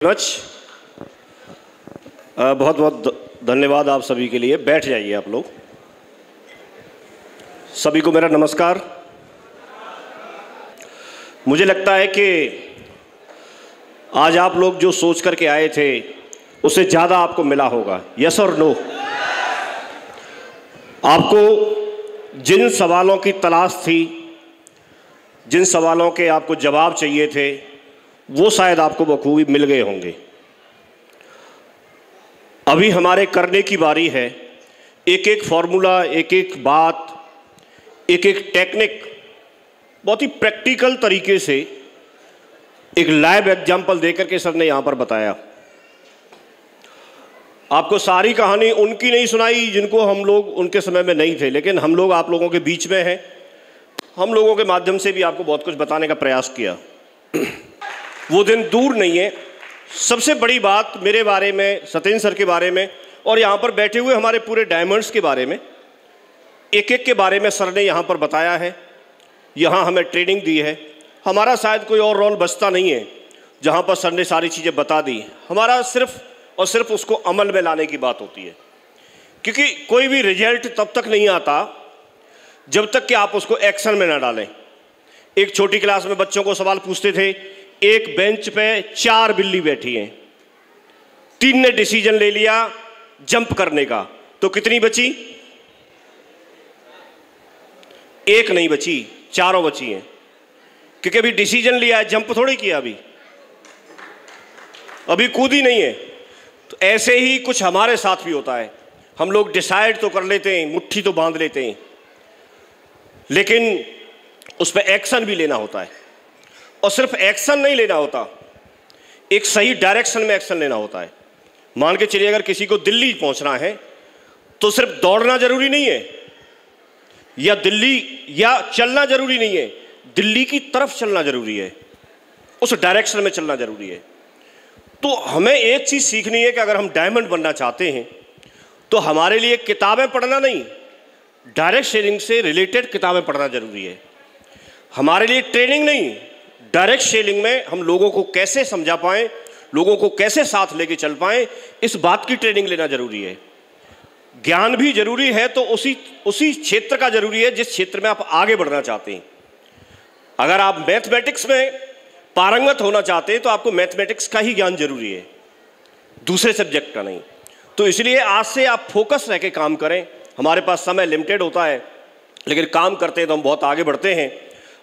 बहुत बहुत धन्यवाद आप सभी के लिए। बैठ जाइए आप लोग। सभी को मेरा नमस्कार। मुझे लगता है कि आज आप लोग जो सोच करके आए थे उससे ज़्यादा आपको मिला होगा। यस और नो? आपको जिन सवालों की तलाश थी, जिन सवालों के आपको जवाब चाहिए थे, वो शायद आपको बखूबी मिल गए होंगे। अभी हमारे करने की बारी है। एक एक फॉर्मूला, एक एक बात, एक एक टेक्निक बहुत ही प्रैक्टिकल तरीके से एक लाइव एग्जाम्पल देकर के सर ने यहाँ पर बताया। आपको सारी कहानी उनकी नहीं सुनाई जिनको हम लोग उनके समय में नहीं थे, लेकिन हम लोग आप लोगों के बीच में हैं। हम लोगों के माध्यम से भी आपको बहुत कुछ बताने का प्रयास किया। वो दिन दूर नहीं है। सबसे बड़ी बात मेरे बारे में, सत्येंद्र सर के बारे में और यहाँ पर बैठे हुए हमारे पूरे डायमंड्स के बारे में, एक एक के बारे में सर ने यहाँ पर बताया है। यहाँ हमें ट्रेनिंग दी है। हमारा शायद कोई और रोल बचता नहीं है जहाँ पर सर ने सारी चीज़ें बता दी। हमारा सिर्फ और सिर्फ उसको अमल में लाने की बात होती है, क्योंकि कोई भी रिजल्ट तब तक नहीं आता जब तक कि आप उसको एक्शन में ना डालें। एक छोटी क्लास में बच्चों को सवाल पूछते थे, एक बेंच पे 4 बिल्ली बैठी हैं, 3 ने डिसीजन ले लिया जंप करने का, तो कितनी बची? 1 नहीं बची, 4 बची हैं, क्योंकि अभी डिसीजन लिया है, जंप थोड़ी किया, अभी कूदी नहीं है। तो ऐसे ही कुछ हमारे साथ भी होता है। हम लोग डिसाइड तो कर लेते हैं, मुट्ठी तो बांध लेते हैं, लेकिन उस पर एक्शन भी लेना होता है। और सिर्फ एक्शन नहीं लेना होता, एक सही डायरेक्शन में एक्शन लेना होता है। मान के चलिए अगर किसी को दिल्ली पहुंचना है तो सिर्फ दौड़ना जरूरी नहीं है, या दिल्ली या चलना जरूरी नहीं है, दिल्ली की तरफ चलना जरूरी है, उस डायरेक्शन में चलना जरूरी है। तो हमें एक चीज सीखनी है कि अगर हम डायमंड बनना चाहते हैं तो हमारे लिए किताबें पढ़ना नहीं, डायरेक्ट सेलिंग से रिलेटेड किताबें पढ़ना जरूरी है। हमारे लिए ट्रेनिंग नहीं, डायरेक्ट सेलिंग में हम लोगों को कैसे समझा पाएं, लोगों को कैसे साथ लेके चल पाएं, इस बात की ट्रेनिंग लेना जरूरी है। ज्ञान भी जरूरी है, तो उसी क्षेत्र का जरूरी है जिस क्षेत्र में आप आगे बढ़ना चाहते हैं। अगर आप मैथमेटिक्स में पारंगत होना चाहते हैं तो आपको मैथमेटिक्स का ही ज्ञान जरूरी है, दूसरे सब्जेक्ट का नहीं। तो इसलिए आज से आप फोकस रह के काम करें। हमारे पास समय लिमिटेड होता है, लेकिन काम करते हैं तो हम बहुत आगे बढ़ते हैं।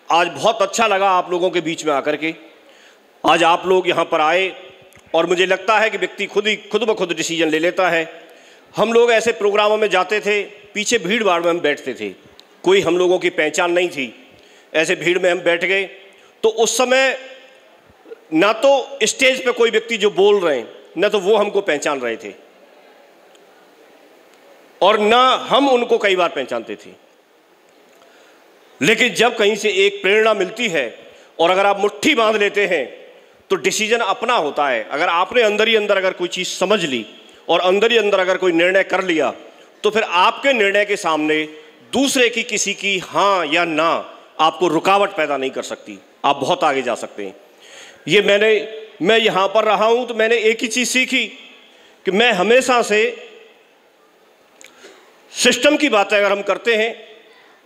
आज बहुत अच्छा लगा आप लोगों के बीच में आकर के। आज आप लोग यहाँ पर आए और मुझे लगता है कि व्यक्ति खुद ब खुद डिसीजन ले लेता है। हम लोग ऐसे प्रोग्रामों में जाते थे, पीछे भीड़ भाड़ में हम बैठते थे, कोई हम लोगों की पहचान नहीं थी। ऐसे भीड़ में हम बैठ गए तो उस समय ना तो स्टेज पे कोई व्यक्ति जो बोल रहे हैं, ना तो वो हमको पहचान रहे थे और ना हम उनको कई बार पहचानते थे। लेकिन जब कहीं से एक प्रेरणा मिलती है और अगर आप मुट्ठी बांध लेते हैं तो डिसीजन अपना होता है। अगर आपने अंदर ही अंदर अगर कोई चीज़ समझ ली और अंदर ही अंदर अगर कोई निर्णय कर लिया, तो फिर आपके निर्णय के सामने दूसरे की किसी की हाँ या ना आपको रुकावट पैदा नहीं कर सकती। आप बहुत आगे जा सकते हैं। मैं यहाँ पर रहा हूँ तो मैंने एक ही चीज़ सीखी कि मैं हमेशा से सिस्टम की बातें अगर हम करते हैं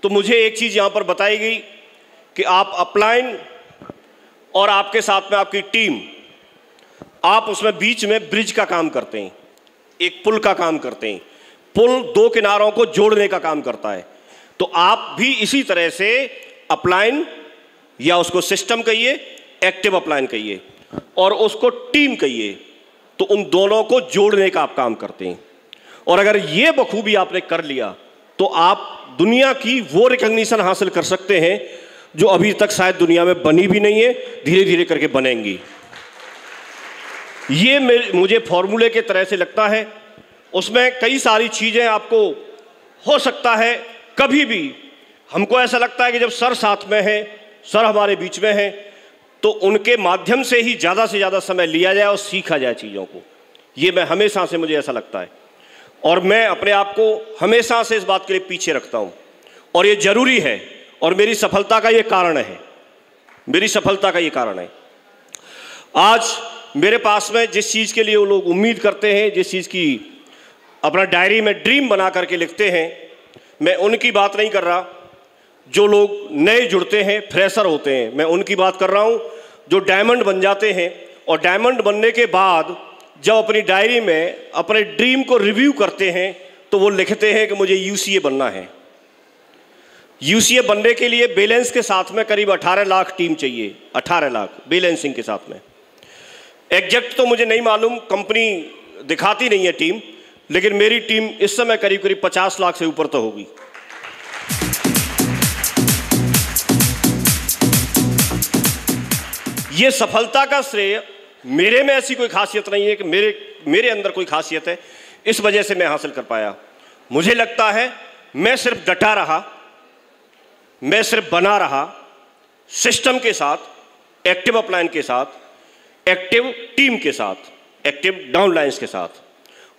तो मुझे एक चीज़ यहाँ पर बताई गई कि आप अपलाइन और आपके साथ में आपकी टीम, आप उसमें बीच में ब्रिज का काम करते हैं, एक पुल का काम करते हैं। पुल 2 किनारों को जोड़ने का काम करता है। तो आप भी इसी तरह से अपलाइन, या उसको सिस्टम कहिए, एक्टिव अपलाइन कहिए, और उसको टीम कहिए, तो उन दोनों को जोड़ने का आप काम करते हैं। और अगर ये बखूबी आपने कर लिया तो आप दुनिया की वो रिकॉग्निशन हासिल कर सकते हैं जो अभी तक शायद दुनिया में बनी भी नहीं है, धीरे धीरे करके बनेंगी। ये मुझे फॉर्मूले के तरह से लगता है। उसमें कई सारी चीज़ें आपको हो सकता है कभी भी हमको ऐसा लगता है कि जब सर साथ में है, सर हमारे बीच में है, तो उनके माध्यम से ही ज़्यादा से ज़्यादा समय लिया जाए और सीखा जाए चीज़ों को। ये मैं हमेशा से, मुझे ऐसा लगता है, और मैं अपने आप को हमेशा से इस बात के लिए पीछे रखता हूँ। और ये जरूरी है, और मेरी सफलता का ये कारण है, मेरी सफलता का ये कारण है। आज मेरे पास में जिस चीज़ के लिए वो लोग उम्मीद करते हैं, जिस चीज़ की अपना डायरी में ड्रीम बना करके लिखते हैं, मैं उनकी बात नहीं कर रहा। जो लोग नए जुड़ते हैं, फ्रेशर होते हैं, मैं उनकी बात कर रहा हूँ। जो डायमंड बन जाते हैं और डायमंड बनने के बाद जब अपनी डायरी में अपने ड्रीम को रिव्यू करते हैं तो वो लिखते हैं कि मुझे यूसीए बनना है। यूसीए बनने के लिए बैलेंस के साथ में करीब 18 लाख टीम चाहिए, 18 लाख बैलेंसिंग के साथ में। एग्जैक्ट तो मुझे नहीं मालूम, कंपनी दिखाती नहीं है टीम, लेकिन मेरी टीम इस समय करीब करीब 50 लाख से ऊपर तो होगी। ये सफलता का श्रेय मेरे में ऐसी कोई खासियत नहीं है कि मेरे अंदर कोई खासियत है इस वजह से मैं हासिल कर पाया। मुझे लगता है मैं सिर्फ डटा रहा, मैं सिर्फ बना रहा, सिस्टम के साथ, एक्टिव अपलाइन के साथ, एक्टिव टीम के साथ, एक्टिव डाउनलाइंस के साथ।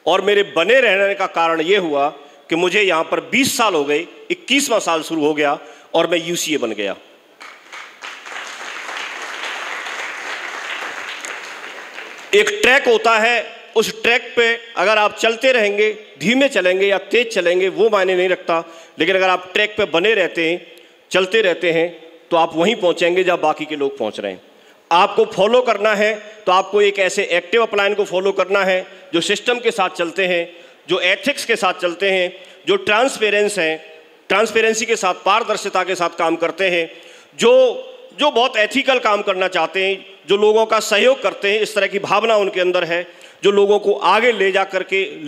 और मेरे बने रहने का कारण यह हुआ कि मुझे यहां पर 20 साल हो गए, 21वां साल शुरू हो गया और मैं यूसीए बन गया। एक ट्रैक होता है, उस ट्रैक पे अगर आप चलते रहेंगे, धीमे चलेंगे या तेज चलेंगे वो मायने नहीं रखता, लेकिन अगर आप ट्रैक पे बने रहते हैं, चलते रहते हैं, तो आप वहीं पहुंचेंगे जहां बाकी के लोग पहुंच रहे हैं। आपको फॉलो करना है तो आपको एक ऐसे एक्टिव अपलाइन को फॉलो करना है जो सिस्टम के साथ चलते हैं, जो एथिक्स के साथ चलते हैं, जो ट्रांसपेरेंसी के साथ, पारदर्शिता के साथ काम करते हैं, जो बहुत एथिकल काम करना चाहते हैं, जो लोगों का सहयोग करते हैं, इस तरह की भावना उनके अंदर है, जो लोगों को आगे ले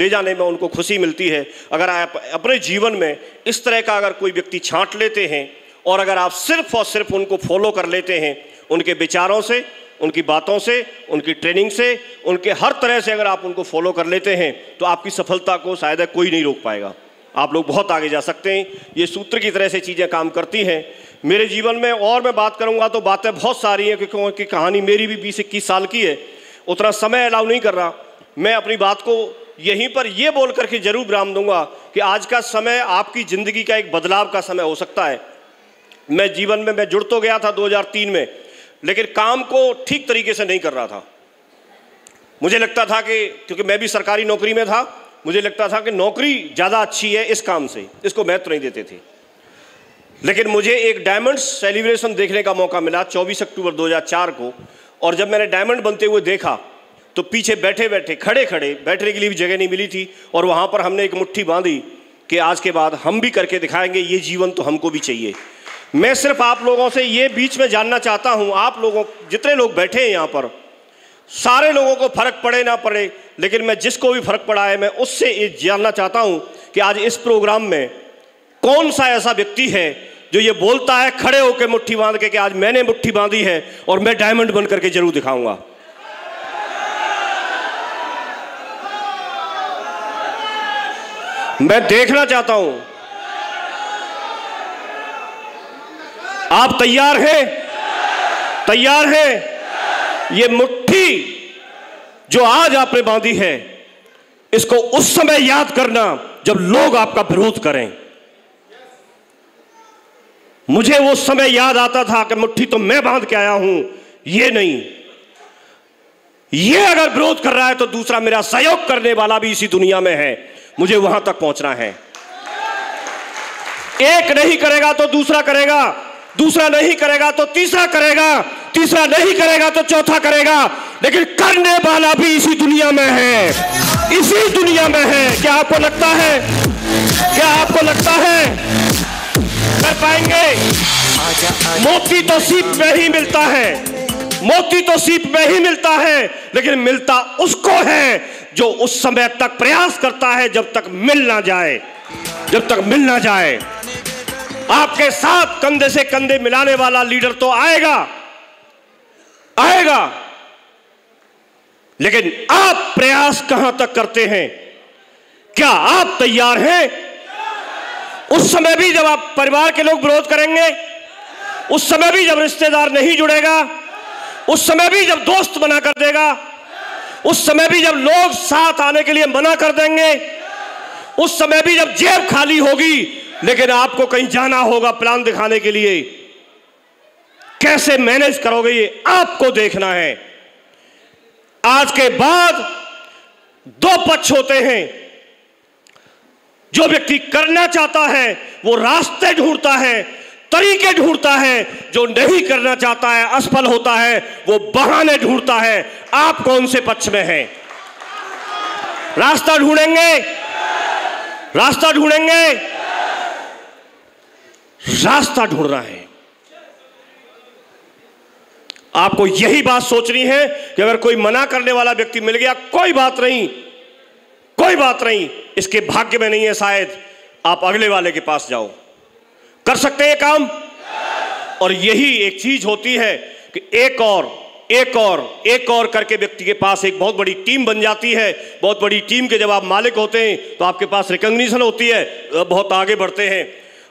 जाने में उनको खुशी मिलती है। अगर आप अपने जीवन में इस तरह का अगर कोई व्यक्ति छांट लेते हैं और अगर आप सिर्फ और सिर्फ उनको फॉलो कर लेते हैं, उनके विचारों से, उनकी बातों से, उनकी ट्रेनिंग से, उनके हर तरह से अगर आप उनको फॉलो कर लेते हैं तो आपकी सफलता को शायद कोई नहीं रोक पाएगा। आप लोग बहुत आगे जा सकते हैं। ये सूत्र की तरह से चीज़ें काम करती हैं मेरे जीवन में। और मैं बात करूंगा तो बातें बहुत सारी हैं, क्योंकि कहानी मेरी भी 20-21 साल की है, उतना समय अलाउ नहीं कर रहा। मैं अपनी बात को यहीं पर ये बोल करके जरूर विराम दूंगा कि आज का समय आपकी ज़िंदगी का एक बदलाव का समय हो सकता है। मैं जीवन में जुड़ तो गया था 2003 में, लेकिन काम को ठीक तरीके से नहीं कर रहा था। मुझे लगता था कि क्योंकि मैं भी सरकारी नौकरी में था, मुझे लगता था कि नौकरी ज़्यादा अच्छी है इस काम से, इसको महत्व नहीं देते थे। लेकिन मुझे एक डायमंड सेलिब्रेशन देखने का मौका मिला 24 अक्टूबर 2004 को, और जब मैंने डायमंड बनते हुए देखा तो पीछे खड़े बैठने के लिए भी जगह नहीं मिली थी, और वहाँ पर हमने एक मुट्ठी बांधी कि आज के बाद हम भी करके दिखाएंगे, ये जीवन तो हमको भी चाहिए। मैं सिर्फ आप लोगों से ये बीच में जानना चाहता हूँ, आप लोगों जितने लोग बैठे हैं यहाँ पर, सारे लोगों को फर्क पड़े ना पड़े, लेकिन मैं जिसको भी फर्क पड़ा है मैं उससे ये जानना चाहता हूँ कि आज इस प्रोग्राम में कौन सा ऐसा व्यक्ति है जो ये बोलता है खड़े होकर मुट्ठी बांध के कि आज मैंने मुट्ठी बांधी है और मैं डायमंड बन करके जरूर दिखाऊंगा। मैं देखना चाहता हूं, आप तैयार हैं? तैयार हैं? ये मुट्ठी जो आज आपने बांधी है, इसको उस समय याद करना जब लोग आपका विरोध करें। मुझे वो समय याद आता था कि मुट्ठी तो मैं बांध के आया हूं, ये नहीं। ये अगर विरोध कर रहा है तो दूसरा मेरा सहयोग करने वाला भी इसी दुनिया में है, मुझे वहां तक पहुंचना है। एक नहीं करेगा तो दूसरा करेगा, दूसरा नहीं करेगा तो तीसरा करेगा, तीसरा नहीं करेगा तो चौथा करेगा, लेकिन करने वाला भी इसी दुनिया में है, इसी दुनिया में है। क्या आपको लगता है, क्या आपको लगता है कर पाएंगे? मोती तो सीप में ही मिलता है, मोती तो सीप में ही मिलता है, लेकिन मिलता उसको है जो उस समय तक प्रयास करता है जब तक मिल ना जाए, जब तक मिल ना जाए। आपके साथ कंधे से कंधे मिलाने वाला लीडर तो आएगा, आएगा, लेकिन आप प्रयास कहां तक करते हैं? क्या आप तैयार हैं? उस समय भी जब आप परिवार के लोग विरोध करेंगे, उस समय भी जब रिश्तेदार नहीं जुड़ेगा, उस समय भी जब दोस्त मना कर देगा, उस समय भी जब लोग साथ आने के लिए मना कर देंगे, उस समय भी जब जेब खाली होगी, लेकिन आपको कहीं जाना होगा प्लान दिखाने के लिए, कैसे मैनेज करोगे ये आपको देखना है। आज के बाद दो पक्ष होते हैं। जो व्यक्ति करना चाहता है वो रास्ते ढूंढता है, तरीके ढूंढता है। जो नहीं करना चाहता है, असफल होता है, वो बहाने ढूंढता है। आप कौन से पक्ष में हैं? रास्ता ढूंढेंगे, रास्ता ढूंढेंगे, रास्ता ढूंढना है। आपको यही बात सोचनी है कि अगर कोई मना करने वाला व्यक्ति मिल गया, कोई बात नहीं, कोई बात नहीं, इसके भाग्य में नहीं है शायद, आप अगले वाले के पास जाओ, कर सकते हैं काम। और यही एक चीज होती है कि एक और करके व्यक्ति के पास एक बहुत बड़ी टीम बन जाती है। बहुत बड़ी टीम के जब आप मालिक होते हैं तो आपके पास रिकॉग्निशन होती है, बहुत आगे बढ़ते हैं।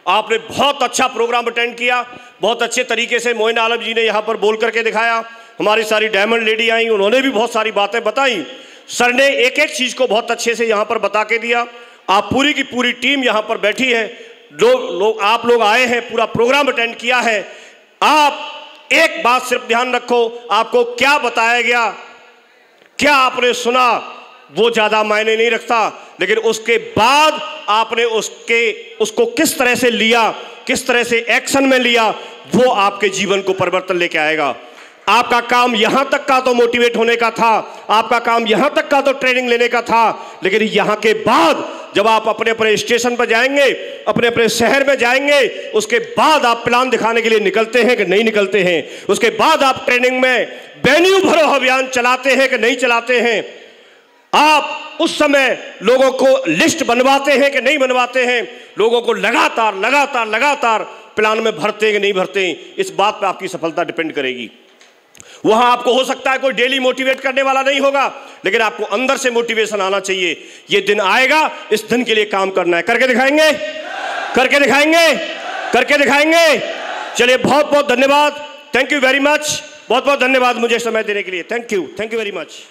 आपने बहुत अच्छा प्रोग्राम अटेंड किया, बहुत अच्छे तरीके से मोइन आलम जी ने यहाँ पर बोल करके दिखाया। हमारी सारी डायमंड लेडी आई, उन्होंने भी बहुत सारी बातें बताई। सर ने एक एक चीज़ को बहुत अच्छे से यहाँ पर बता के दिया। आप पूरी की पूरी टीम यहाँ पर बैठी है, आप लोग आए हैं, पूरा प्रोग्राम अटेंड किया है। आप एक बात सिर्फ ध्यान रखो, आपको क्या बताया गया, क्या आपने सुना, वो ज़्यादा मायने नहीं रखता, लेकिन उसके बाद आपने उसको किस तरह से लिया, किस तरह से एक्शन में लिया, वो आपके जीवन को परिवर्तन लेके आएगा। आपका काम यहां तक का तो मोटिवेट होने का था, आपका काम यहां तक का तो ट्रेनिंग लेने का था, लेकिन यहां के बाद जब आप अपने अपने स्टेशन पर जाएंगे, अपने अपने शहर में जाएंगे, उसके बाद आप प्लान दिखाने के लिए निकलते हैं कि नहीं निकलते हैं। उसके बाद आप ट्रेनिंग में वेन्यू भरो अभियान चलाते हैं कि नहीं चलाते हैं। आप उस समय लोगों को लिस्ट बनवाते हैं कि नहीं बनवाते हैं। लोगों को लगातार लगातार लगातार प्लान में भरते हैं कि नहीं भरते हैं। इस बात पर आपकी सफलता डिपेंड करेगी। वहां आपको हो सकता है कोई डेली मोटिवेट करने वाला नहीं होगा, लेकिन आपको अंदर से मोटिवेशन आना चाहिए। ये दिन आएगा, इस दिन के लिए काम करना है। करके दिखाएंगे, करके दिखाएंगे, करके दिखाएंगे। चलिए, बहुत बहुत धन्यवाद, थैंक यू वेरी मच, बहुत बहुत धन्यवाद मुझे समय देने के लिए। Thank you very much.